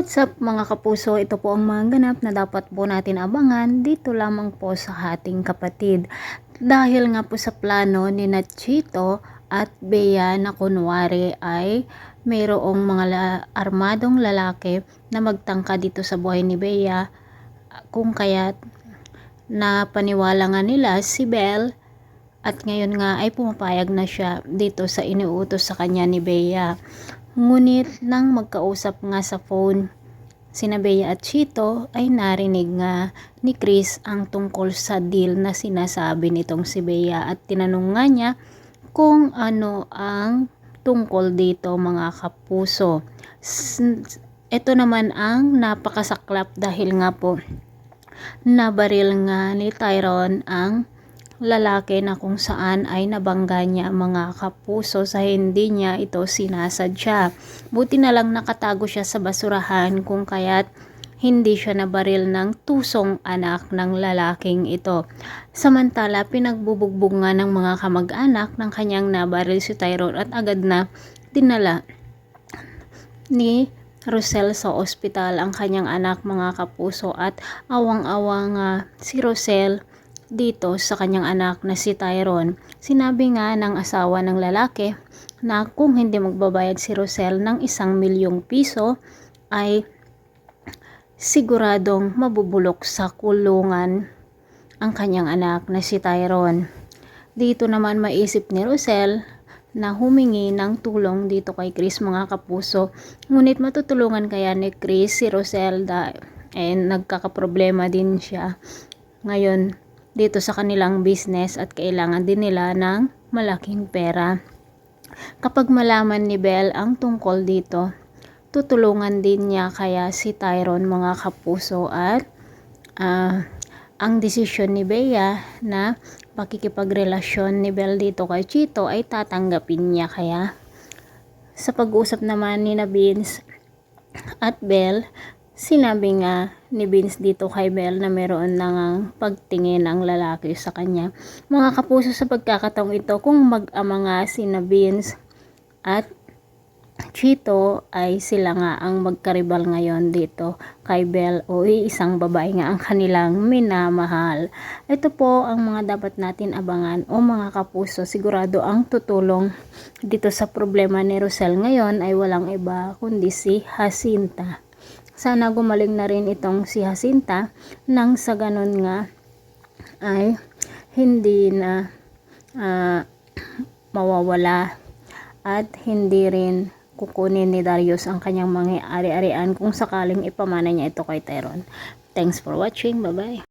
What's up mga kapuso, ito po ang mga ganap na dapat po natin abangan dito lamang po sa ating kapatid. Dahil nga po sa plano ni Nachito at Bea na kunwari ay mayroong mga armadong lalaki na magtangka dito sa buhay ni Bea, kung kaya't na paniwala nga nila si Belle at ngayon nga ay pumapayag na siya dito sa iniutos sa kanya ni Bea. Ngunit nang magkausap nga sa phone sina Bea at Chito ay narinig nga ni Chris ang tungkol sa deal na sinasabi nitong si Bea at tinanong nga niya kung ano ang tungkol dito mga kapuso. Ito naman ang napakasaklap dahil nga po nabaril nga ni Tyrone ang lalaki na kung saan ay nabangga niya mga kapuso sa hindi niya ito sinasadya. Buti na lang nakatago siya sa basurahan kung kaya't hindi siya nabaril ng tusong anak ng lalaking ito. Samantala pinagbubugbog nga ng mga kamag-anak ng kanyang nabaril si Tyrone at agad na dinala ni Rosel sa ospital ang kanyang anak mga kapuso at awang-awa nga si Rosel dito sa kanyang anak na si Tyrone. Sinabi nga ng asawa ng lalaki na kung hindi magbabayad si Rosel ng 1,000,000 piso ay siguradong mabubulok sa kulungan ang kanyang anak na si Tyrone. Dito naman maisip ni Rosel na humingi ng tulong dito kay Chris mga kapuso. Ngunit matutulungan kaya ni Chris si Rosel nagkakaproblema din siya ngayon dito sa kanilang business at kailangan din nila ng malaking pera. Kapag malaman ni Belle ang tungkol dito, tutulungan din niya kaya si Tyrone mga kapuso at ang desisyon ni Bea na pakikipagrelasyon ni Belle dito kay Chito ay tatanggapin niya kaya. Sa pag-usap naman ni Vince at Belle, sinabi nga ni Vince dito kay Belle na meron nang pagtingin ang lalaki sa kanya. Mga kapuso, sa pagkakataong ito, kung mag-ama nga sina Vince at Chito ay sila nga ang magkaribal ngayon dito kay Belle o isang babae nga ang kanilang minamahal. Ito po ang mga dapat natin abangan o mga kapuso. Sigurado ang tutulong dito sa problema ni Rosel ngayon ay walang iba kundi si Jacinta. Sana gumaling na rin itong si Jacinta nang sa ganun nga ay hindi na mawawala at hindi rin kukunin ni Darius ang kanyang mga ari-arian kung sakaling ipamana niya ito kay Tyrone. Thanks for watching. Bye-bye.